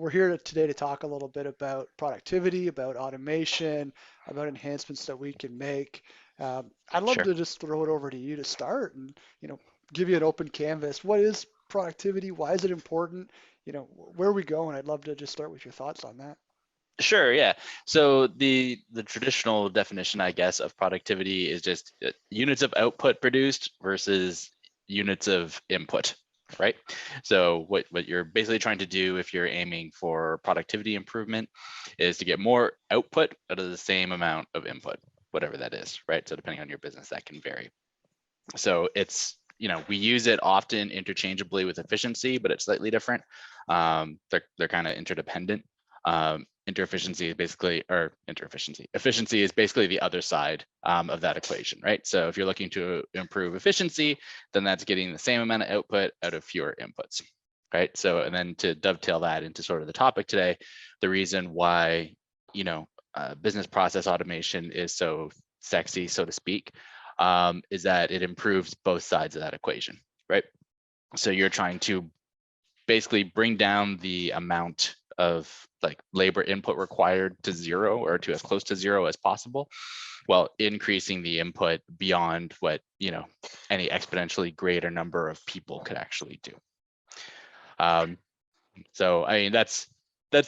we're here today to talk a little bit about productivity, about automation, about enhancements that we can make. I'd love Sure. to just throw it over to you to start and, give you an open canvas. What is productivity? Why is it important? Where are we going? I'd love to just start with your thoughts on that. Sure, yeah. So the traditional definition, I guess, of productivity is just units of output produced versus units of input, right? So what you're basically trying to do if you're aiming for productivity improvement is to get more output out of the same amount of input, whatever that is, right? So depending on your business, that can vary. So it's, we use it often interchangeably with efficiency, but it's slightly different. They're kind of interdependent. Efficiency is basically the other side of that equation, right? So if you're looking to improve efficiency, then that's getting the same amount of output out of fewer inputs, right? So, and then to dovetail that into sort of the topic today, the reason why, business process automation is so sexy, so to speak, is that it improves both sides of that equation, right? So you're trying to basically bring down the amount of like labor input required to zero or to as close to zero as possible, while increasing the input beyond what any exponentially greater number of people could actually do. So I mean that's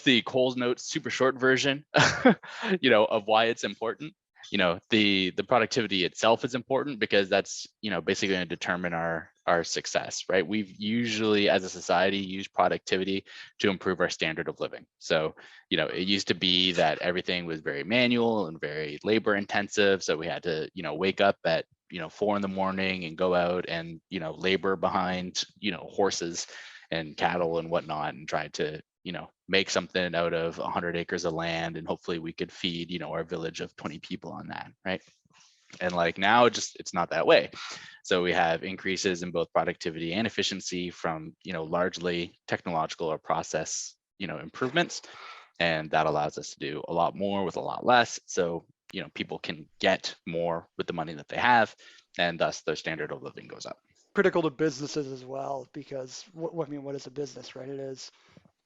the Coles Notes super short version, of why it's important. The productivity itself is important because that's basically going to determine our success, right? We've usually as a society used productivity to improve our standard of living. So it used to be that everything was very manual and very labor intensive, so we had to wake up at 4 a.m. and go out and labor behind horses and cattle and whatnot and try to make something out of 100 acres of land, and hopefully we could feed our village of 20 people on that, right? And like now it's not that way. So we have increases in both productivity and efficiency from largely technological or process improvements, and that allows us to do a lot more with a lot less. So people can get more with the money that they have, and thus their standard of living goes up. Critical to businesses as well, because what is a business, right? It is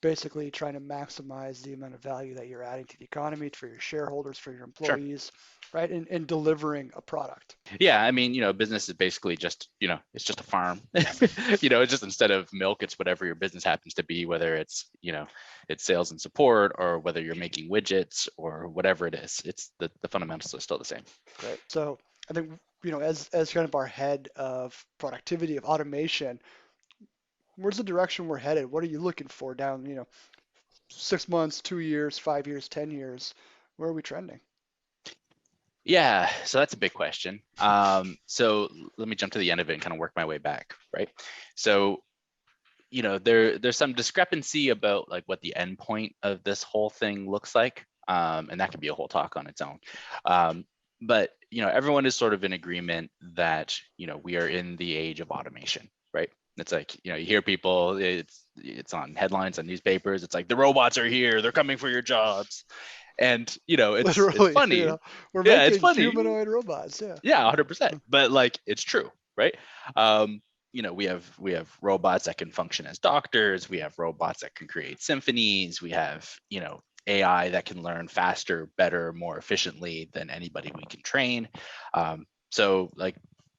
basically trying to maximize the amount of value that you're adding to the economy, for your shareholders, for your Sure. employees, right? And delivering a product. Yeah, I mean, business is basically just, it's just a farm. It's just instead of milk, it's whatever your business happens to be, whether it's, it's sales and support, or whether you're making widgets or whatever it is. It's the fundamentals are still the same. Great. So I think, as kind of our head of productivity, of automation, where's the direction we're headed? What are you looking for down, 6 months, 2 years, 5 years, 10 years? Where are we trending? Yeah, so that's a big question. So let me jump to the end of it and kind of work my way back, right? So there's some discrepancy about like what the end point of this whole thing looks like, and that could be a whole talk on its own. But everyone is sort of in agreement that we are in the age of automation, right? It's like you hear people, it's on headlines on newspapers. It's like the robots are here, they're coming for your jobs, and it's Literally, funny. we're Yeah, it's making funny. humanoid robots. Yeah. Yeah, 100%. But like it's true, right? Um, we have robots that can function as doctors. We have robots that can create symphonies. We have AI that can learn faster, better, more efficiently than anybody we can train. So like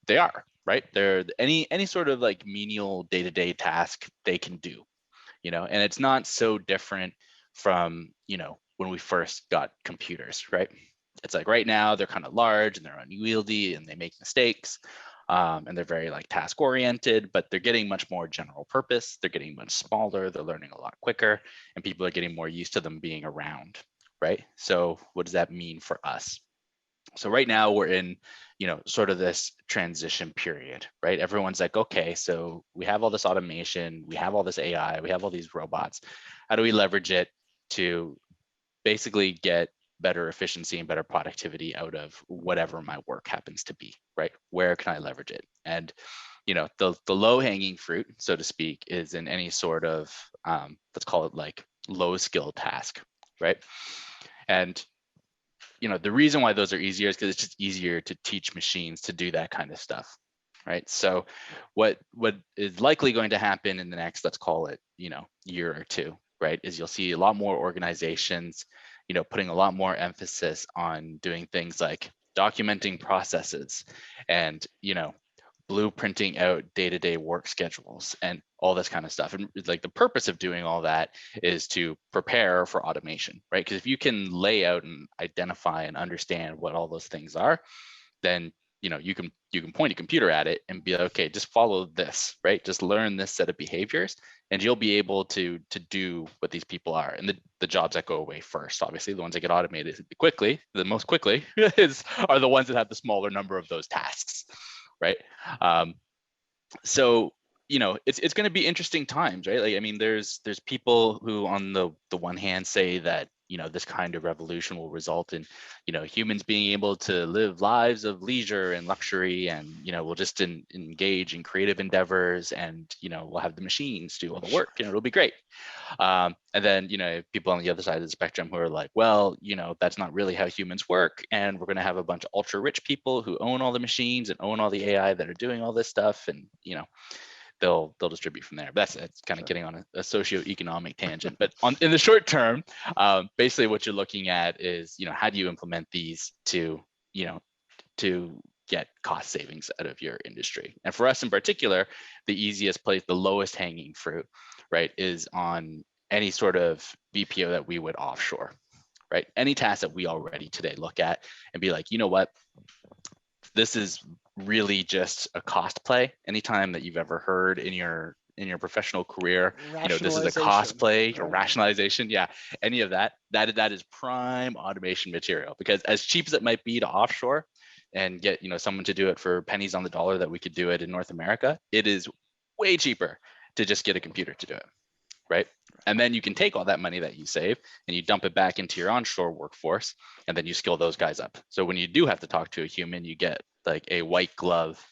they are right. They're any sort of like menial day-to-day task they can do. And it's not so different from when we first got computers, right? It's like right now they're kind of large and they're unwieldy and they make mistakes, and they're very like task oriented, but they're getting much more general purpose. They're getting much smaller. They're learning a lot quicker, and people are getting more used to them being around, right? So what does that mean for us? So right now we're in sort of this transition period, right? Everyone's like, okay, so we have all this automation, we have all this AI, we have all these robots. How do we leverage it to basically get better efficiency and better productivity out of whatever my work happens to be, right? Where can I leverage it? And the low hanging fruit, so to speak, is in any sort of let's call it like low skill task, right? And the reason why those are easier is because it's just easier to teach machines to do that kind of stuff, right? So what is likely going to happen in the next, let's call it year or two, right, is you'll see a lot more organizations, putting a lot more emphasis on doing things like documenting processes and, blueprinting out day-to-day work schedules and all this kind of stuff. And like the purpose of doing all that is to prepare for automation, right? Because if you can lay out and identify and understand what all those things are, then you can point a computer at it and be like, okay, just follow this, right? Just learn this set of behaviors, and you'll be able to do what these people are. And the jobs that go away first, obviously, the ones that get automated quickly, the most quickly, are the ones that have the smaller number of those tasks, right? Um, so it's going to be interesting times, right? Like, I mean, there's people who on the one hand say that this kind of revolution will result in humans being able to live lives of leisure and luxury, and we'll just engage in creative endeavors, and we'll have the machines do all the Sure. work, and it'll be great. And then people on the other side of the spectrum who are like, well, that's not really how humans work, and we're going to have a bunch of ultra rich people who own all the machines and own all the AI that are doing all this stuff, and they'll distribute from there. But that's kind of Sure. getting on a socio-economic tangent. But in the short term, basically what you're looking at is how do you implement these you know to get cost savings out of your industry. And for us in particular, the easiest place, the lowest hanging fruit, right, is on any sort of BPO that we would offshore, right? Any task that we already today look at and be like, what, this is really just a cost play. Anytime that you've ever heard in your professional career, this is a cost Rationalization, play or right? rationalization, yeah, any of that is prime automation material. Because as cheap as it might be to offshore and get someone to do it for pennies on the dollar that we could do it in North America, it is way cheaper to just get a computer to do it, right? And then you can take all that money that you save and you dump it back into your onshore workforce, and then you skill those guys up. So when you do have to talk to a human, you get like a white glove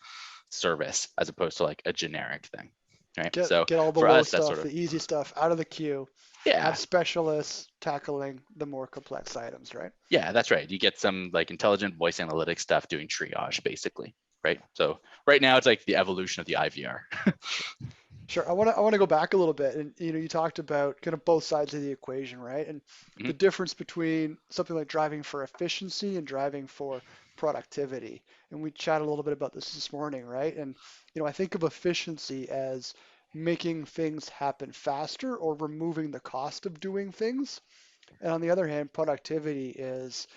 service as opposed to like a generic thing, right? So Get all the for low us, that's sort stuff, of, the easy stuff out of the queue. Have yeah, specialists tackling the more complex items, right? yeah, that's right. You get some like intelligent voice analytics stuff doing triage, basically, right? So right now it's like the evolution of the IVR. Sure. Sure. I want to go back a little bit, and you talked about kind of both sides of the equation, right? And Mhm. the difference between something like driving for efficiency and driving for productivity. And we chatted a little bit about this morning, right? And I think of efficiency as making things happen faster or removing the cost of doing things. And on the other hand, productivity is,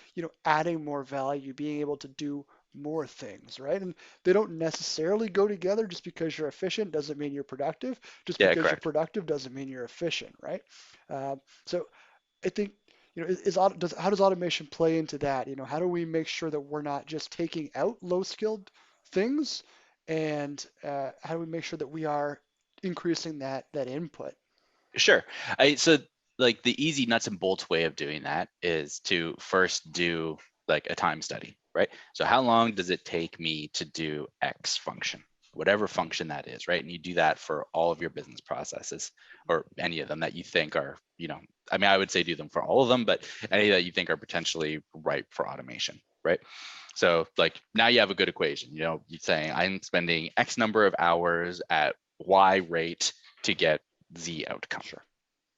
adding more value, being able to do more things, right? And they don't necessarily go together. Just because you're efficient doesn't mean you're productive. Just Yeah, because you're correct. productive doesn't mean you're efficient, right? So I think, how does automation play into that? How do we make sure that we're not just taking out low-skilled things, and how do we make sure that we are increasing that input? Sure. So like the easy nuts and bolts way of doing that is to first do like a time study, right? So how long does it take me to do X function, whatever function that is, right? And you do that for all of your business processes, or any of them that you think are, I mean, I would say do them for all of them, but any that you think are potentially ripe for automation, right? So like now you have a good equation, you're saying I'm spending X number of hours at Y rate to get Z outcome. Sure.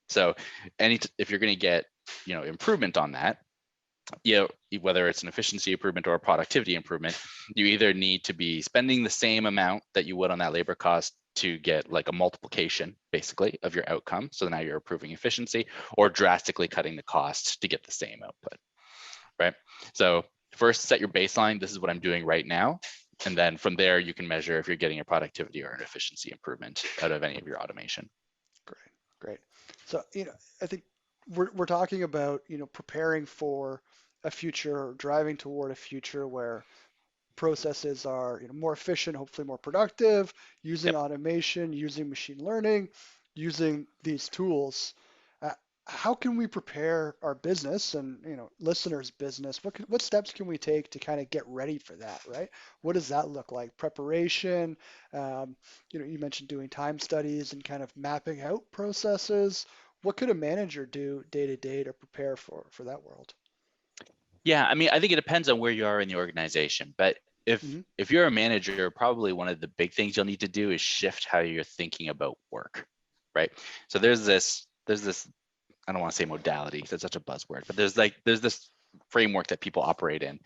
So if you're going to get improvement on that, whether it's an efficiency improvement or a productivity improvement, you either need to be spending the same amount that you would on that labor cost to get like a multiplication basically of your outcome, so now you're improving efficiency, or drastically cutting the cost to get the same output, right? So first set your baseline, this is what I'm doing right now, and then from there you can measure if you're getting a productivity or an efficiency improvement out of any of your automation. Great, great. So, I think we're talking about, preparing for a future, driving toward a future where processes are, more efficient, hopefully more productive, using Yep. automation, using machine learning, using these tools. Uh, how can we prepare our business and, listeners' business? What steps can we take to kind of get ready for that, right? What does that look like? Preparation. Um, you mentioned doing time studies and kind of mapping out processes. What could a manager do day to day to prepare for that world? Yeah, I mean, I think it depends on where you are in the organization, but if Hmm. if you're a manager, probably one of the big things you'll need to do is shift how you're thinking about work, right? So there's this I don't want to say modality because it's such a buzzword, but there's this framework that people operate in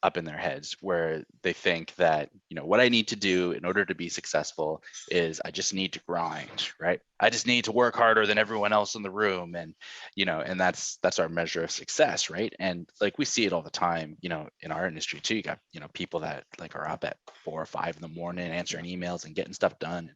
up in their heads where they think that, what I need to do in order to be successful is I just need to grind, right? I just need to work harder than everyone else in the room. And, and that's our measure of success, right? And like we see it all the time, in our industry too. You got, people that like are up at 4 or 5 in the morning answering emails and getting stuff done,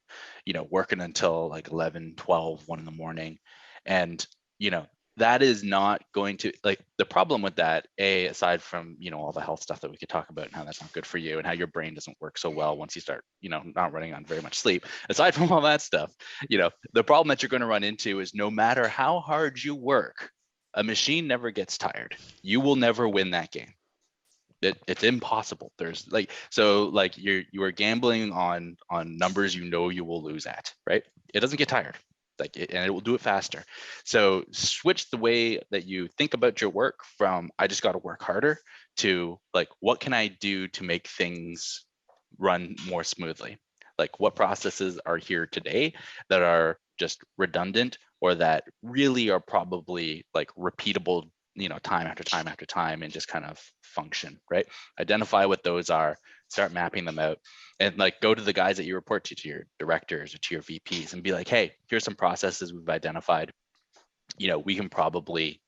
working until like 11, 12, 1 in the morning. And, you know, that is not going to, like, the problem with that, aside from all the health stuff that we could talk about and how that's not good for you and how your brain doesn't work so well once you start not running on very much sleep, aside from all that stuff, the problem that you're going to run into is no matter how hard you work, a machine never gets tired. You will never win that game. It's impossible. There's like you are gambling on numbers you will lose at, right? It doesn't get tired, and it will do it faster. So switch the way that you think about your work from I just got to work harder to like what can I do to make things run more smoothly? Like what processes are here today that are just redundant or that really are probably like repeatable, time after time after time, and just kind of function, right? Identify what those are, start mapping them out, and like go to the guys that you report to your directors or to your VPs, and be like, hey, here's some processes we've identified. We can probably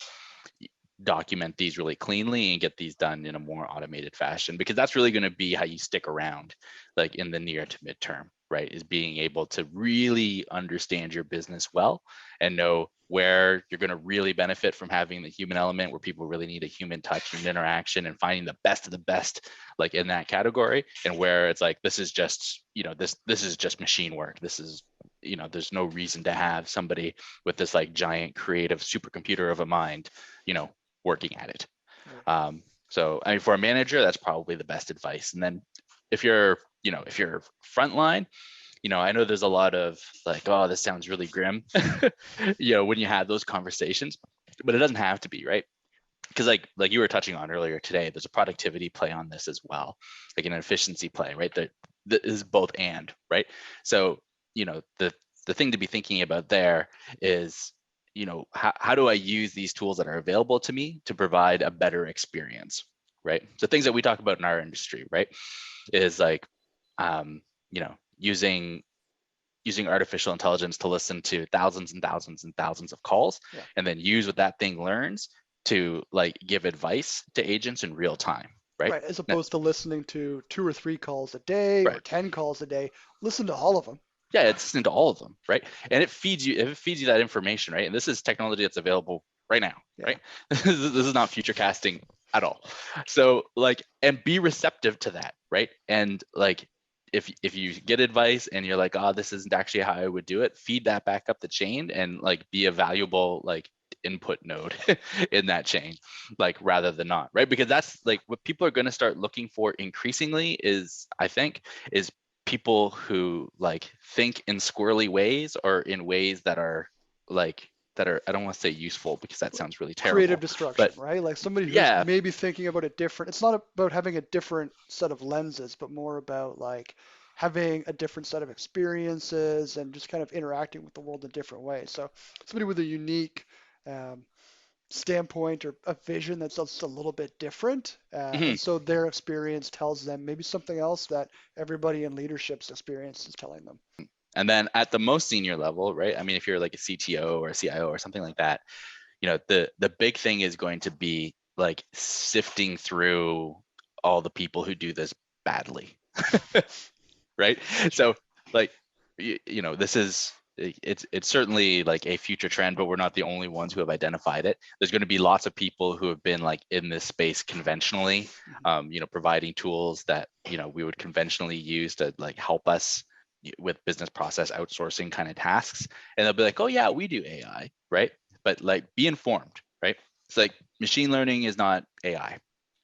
document these really cleanly and get these done in a more automated fashion, because that's really going to be how you stick around like in the near to midterm, right? Is being able to really understand your business well and know where you're going to really benefit from having the human element, where people really need a human touch and interaction, and finding the best of the best like in that category, and where it's like this is just this is just machine work. This is there's no reason to have somebody with this like giant creative supercomputer of a mind working at it. Right. So I mean, for a manager, that's probably the best advice. And then if you're frontline, I know there's a lot of like, oh, this sounds really grim, when you have those conversations, but it doesn't have to be, right? Because like you were touching on earlier today, there's a productivity play on this as well, like an efficiency play, right? That is both and, right? So the thing to be thinking about there is how do I use these tools that are available to me to provide a better experience, right? So things that we talk about in our industry, right, is like um, using artificial intelligence to listen to thousands and thousands and thousands of calls, Yeah. and then use what that thing learns to like give advice to agents in real time, right? Right. As Now, opposed to listening to 2 or 3 calls a day or right. 10 calls a day, listen to all of them. Yeah, it's into all of them, right? And it feeds you that information, right? And this is technology that's available right now, Yeah. right? This is not future casting at all. So like, and be receptive to that, right? And like, if you get advice and you're like, oh, this isn't actually how I would do it, feed that back up the chain and like be a valuable like input node in that chain, like rather than not, right? Because that's like what people are going to start looking for increasingly is, I think, is people who like think in squirrely ways or in ways that are like I don't want to say useful because that sounds really Creative terrible, destruction, but right? Like somebody who's yeah. maybe thinking about it different. It's not about having a different set of lenses, but more about like having a different set of experiences and just kind of interacting with the world in different ways. So somebody with a unique um, standpoint or a vision that's just a little bit different. And Mhm. so their experience tells them maybe something else that everybody in leadership's experience is telling them. And then at the most senior level, right, I mean, if you're like a CTO or a CIO or something like that, the big thing is going to be like sifting through all the people who do this badly. Right? Sure. So like this is it's certainly like a future trend, but we're not the only ones who have identified it. There's going to be lots of people who have been like in this space conventionally, Mhm. providing tools that we would conventionally use to like help us with business process outsourcing kind of tasks, and they'll be like, oh yeah, we do AI, right? But like be informed, right? It's like machine learning is not AI,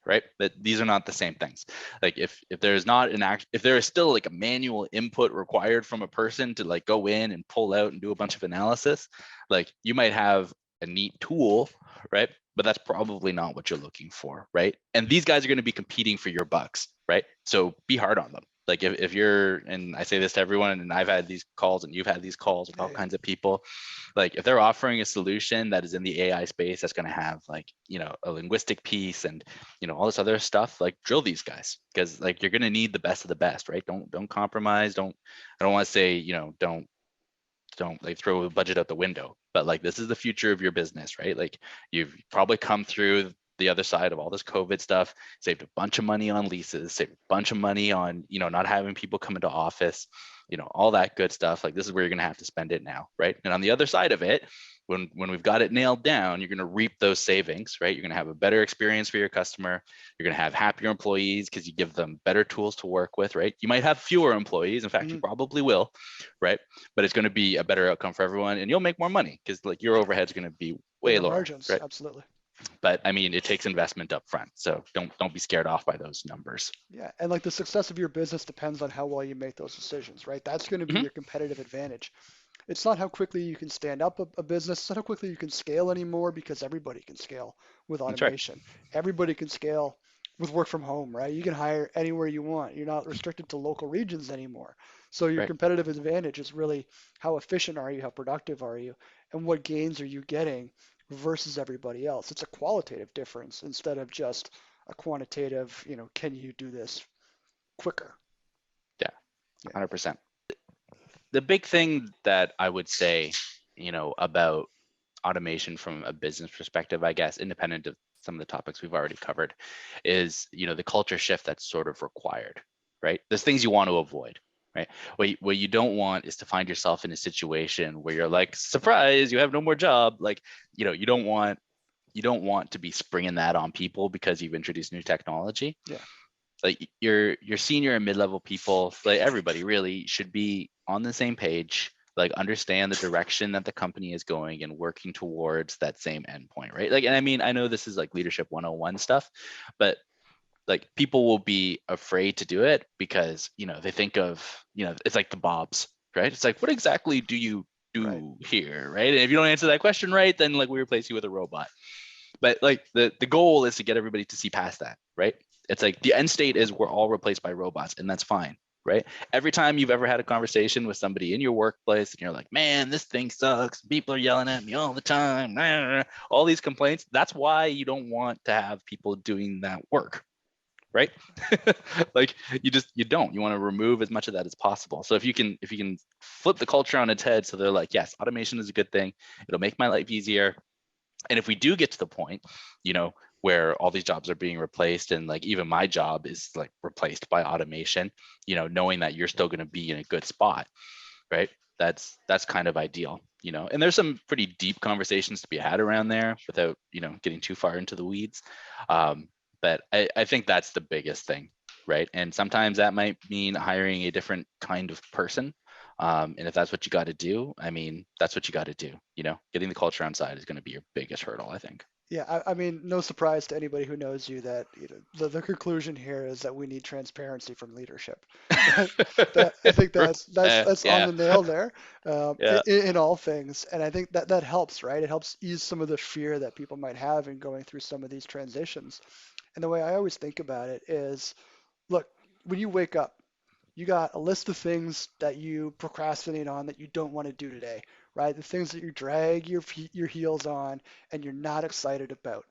right? That these are not the same things. Like if there's not an act, if there is still like a manual input required from a person to like go in and pull out and do a bunch of analysis, like you might have a neat tool, right? But that's probably not what you're looking for, right? And these guys are going to be competing for your bucks, right? So be hard on them. Like if you're, and I say this to everyone, and I've had these calls and you've had these calls with Yeah, all yeah. kinds of people, like if they're offering a solution that is in the AI space that's going to have like, a linguistic piece and, all this other stuff, like drill these guys, because like you're going to need the best of the best, right? Don't compromise. I don't want to say, don't like throw the budget out the window, but like this is the future of your business, right? Like you've probably come through the other side of all this COVID stuff, saved a bunch of money on leases, saved a bunch of money on, not having people come into office, all that good stuff. Like this is where you're going to have to spend it now, right? And on the other side of it, when we've got it nailed down, you're going to reap those savings, right? You're going to have a better experience for your customer. You're going to have happier employees because you give them better tools to work with, right? You might have fewer employees. In fact, you Mhm. probably will, right? But it's going to be a better outcome for everyone, and you'll make more money because like your overhead is going to be way Better lower, margins, right? absolutely. But I mean, it takes investment up front, so don't be scared off by those numbers. Yeah, and like the success of your business depends on how well you make those decisions, right? That's going to be Mm-hmm. your competitive advantage. It's not how quickly you can stand up a business. It's not how quickly you can scale anymore because everybody can scale with That's right. automation. Everybody can scale with work from home, right? You can hire anywhere you want. You're not restricted to local regions anymore. So your Right. competitive advantage is really how efficient are you, how productive are you, and what gains are you getting versus everybody else. It's a qualitative difference instead of just a quantitative, can you do this quicker? Yeah. Yeah. 100%. The big thing that I would say, about automation from a business perspective, I guess, independent of some of the topics we've already covered, is the culture shift that's sort of required, right? There's things you want to avoid, right? What you don't want is to find yourself in a situation where you're like, surprise, you have no more job. Like, you don't want to be springing that on people because you've introduced new technology. Yeah. Like your senior and mid-level people, like everybody really should be on the same page, like understand the direction that the company is going and working towards that same endpoint, right? Like, and I mean, I know this is like leadership 101 stuff, but like people will be afraid to do it because they think of, it's like the Bobs, right? It's like, what exactly do you Right. do here, right? And if you don't answer that question right, then like we replace you with a robot. But like the goal is to get everybody to see past that, right? It's like the end state is we're all replaced by robots, and that's fine, right? Every time you've ever had a conversation with somebody in your workplace and you're like, man, this thing sucks, people are yelling at me all the time, all these complaints, that's why you don't want to have people doing that work, right? Like you want to remove as much of that as possible. So if you can flip the culture on its head, so they're like, yes, automation is a good thing, it'll make my life easier. And if we do get to the point, where all these jobs are being replaced and like even my job is like replaced by automation, knowing that you're still going to be in a good spot, right? That's kind of ideal, and there's some pretty deep conversations to be had around there without, getting too far into the weeds. But I think that's the biggest thing, right? And sometimes that might mean hiring a different kind of person. And if that's what you got to do, I mean, that's what you got to do. Getting the culture on side is going to be your biggest hurdle, I think. Yeah, I mean, no surprise to anybody who knows you that the conclusion here is that we need transparency from leadership, right? That I think that's on Yeah, the nail there, yeah, in all things, and I think that helps, right? It helps ease some of the fear that people might have in going through some of these transitions. And the way I always think about it is, look, when you wake up, you got a list of things that you procrastinate on that you don't want to do today, right? The things that you drag your heels on and you're not excited about.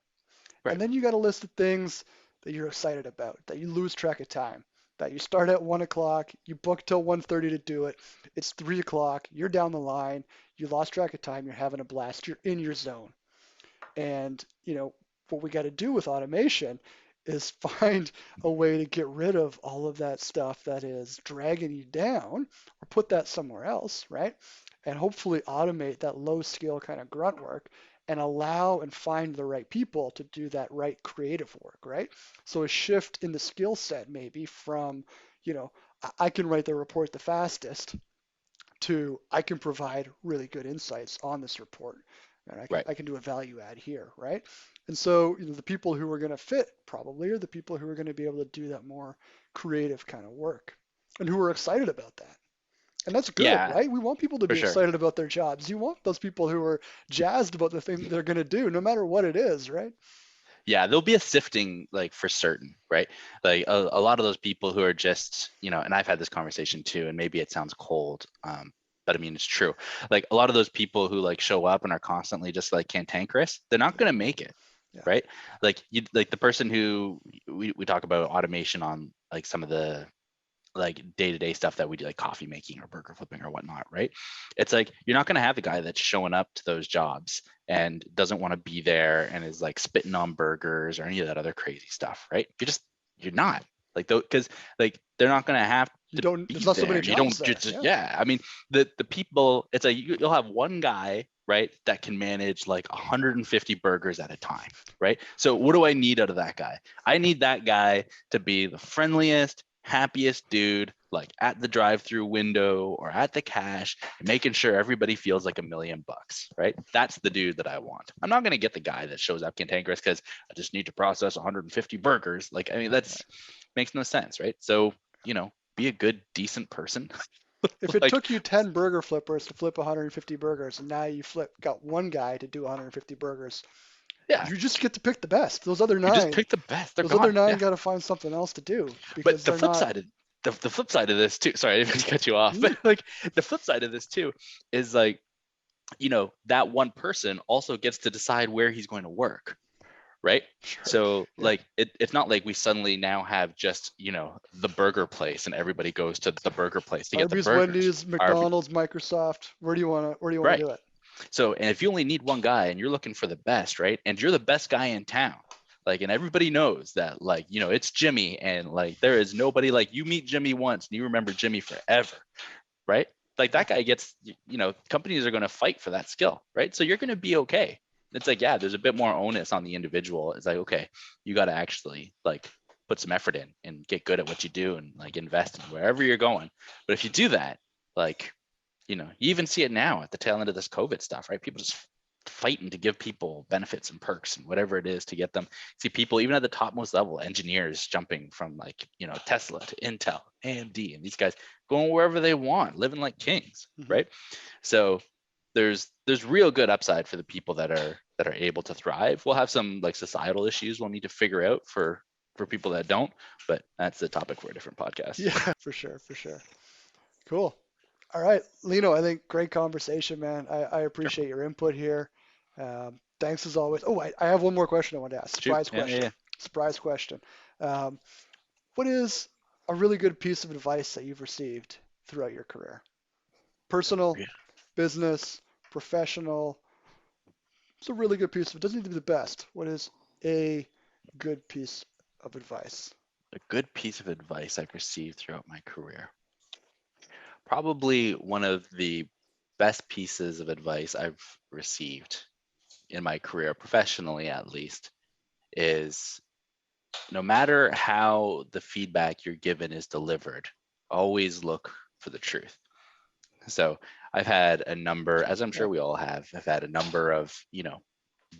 And right, then you got a list of things that you're excited about, that you lose track of time, that you start at 1 o'clock, you book till 1:30 to do it. It's 3 o'clock, you're down the line, you lost track of time, you're having a blast, you're in your zone. And, what we got to do with automation is find a way to get rid of all of that stuff that is dragging you down or put that somewhere else, right? And hopefully automate that low skill kind of grunt work and allow and find the right people to do that right creative work, right? So a shift in the skill set maybe from, you know, I can write the report the fastest to I can provide really good insights on this report, and I can right. I can do a value add here, right? And so the people who are going to fit probably are the people who are going to be able to do that more creative kind of work and who are excited about that. And that's good, Yeah, right? We want people to for be sure. excited about their jobs. You want those people who are jazzed about the thing they're going to do, no matter what it is, right? Yeah, there'll be a sifting, like, for certain, right? Like a lot of those people who are just, and I've had this conversation too, and maybe it sounds cold, but I mean it's true. Like a lot of those people who like show up and are constantly just like cantankerous, they're not Yeah, gonna make it, yeah, right? Like you, like the person who we talk about automation on like some of the like day-to-day stuff that we do, like coffee making or burger flipping or whatnot, right? It's like you're not going to have the guy that's showing up to those jobs and doesn't want to be there and is like spitting on burgers or any of that other crazy stuff, right? You're not like though, because like they're not going to have you to don't. There's be not so there, many and you jobs don't there. just, Yeah, yeah, I mean the people, it's like you'll have one guy, right, that can manage like 150 burgers at a time, right? So what do I need out of that guy? I need that guy to be the friendliest, happiest dude, like at the drive-through window or at the cash, making sure everybody feels like $1 million, right? That's the dude that I want. I'm not going to get the guy that shows up cantankerous because I just need to process 150 burgers. Like, I mean, that's right. makes no sense, right? So, be a good, decent person. If it Like, took you 10 burger flippers to flip 150 burgers, and now you got one guy to do 150 burgers, yeah, you just get to pick the best. you just pick the best. They're Those other gone. nine Yeah. got to find something else to do But because the they're flip not. side of the flip side of this too, sorry, I didn't mean to cut you off, Hmm, but like the flip side of this too is like, that one person also gets to decide where he's going to work, right? sure. So Yeah. like it's not like we suddenly now have just, the burger place and everybody goes to the burger place to get the Arby's, burgers. Wendy's, Our, McDonald's, Microsoft. Where do you want to right. do it? So, and if you only need one guy and you're looking for the best, right? And you're the best guy in town, like, and everybody knows that, like, it's Jimmy, and like, there is nobody like you meet Jimmy once and you remember Jimmy forever, right? Like Yeah. that guy gets, companies are going to fight for that skill, right? So you're going to be okay. It's like, yeah, there's a bit more onus on the individual. It's like, okay, you got to actually like put some effort in and get good at what you do and like invest in wherever you're going. But if you do that, like, you even see it now at the tail end of this COVID stuff, right? People just fighting to give people benefits and perks and whatever it is to get them. See people even at the topmost level, engineers jumping from like, Tesla to Intel, AMD, and these guys going wherever they want, living like kings, Hmm. right? So there's real good upside for the people that are able to thrive. We'll have some like societal issues we'll need to figure out for people that don't, but that's the topic for a different podcast. Yeah, for sure, for sure. Cool. All right, Lino. I think great conversation, man. I Sure. appreciate your input here. Thanks as always. Oh, I have one more question I want to ask. Shoot. Surprise Yeah, yeah, question. yeah. Surprise question. Um, what is a really good piece of advice that you've received throughout your career? Personal, Yeah. business, professional. It's a really good piece of, it doesn't need to be the best. What is a good piece of advice? A good piece of advice I've received throughout my career. Probably one of the best pieces of advice I've received in my career, professionally at least, is no matter how the feedback you're given is delivered, always look for the truth. So I've had a number, as I'm Yeah. sure we all have, I've had a number of,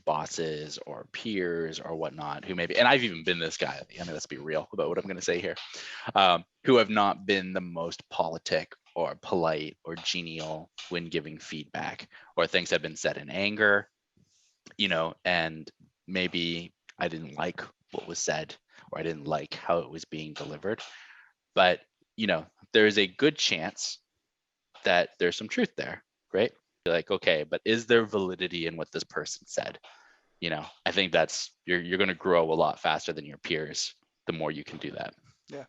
bosses or peers or whatnot who maybe, and I've even been this guy, I mean, let's be real about what I'm going to say here, who have not been the most politic or polite or genial when giving feedback, or things have been said in anger, and maybe I didn't like what was said or I didn't like how it was being delivered. But, there is a good chance that there's some truth there, right? You're like, okay, but is there validity in what this person said? I think that's you're going to grow a lot faster than your peers the more you can do that. Yeah,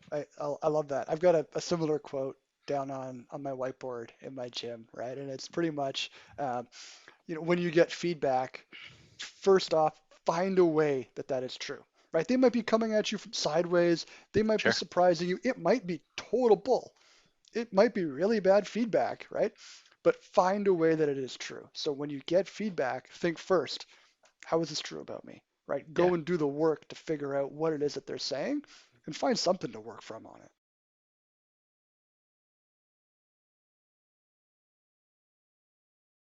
I love that. I've got a similar quote down on my whiteboard in my gym, right? And it's pretty much, um, when you get feedback, first off, find a way that that is true, right? They might be coming at you from sideways. They might be Sure. surprising you. It might be total bull. It might be really bad feedback, right? But find a way that it is true. So when you get feedback, think first, how is this true about me? Right? Yeah. Go and do the work to figure out what it is that they're saying and find something to work from on it.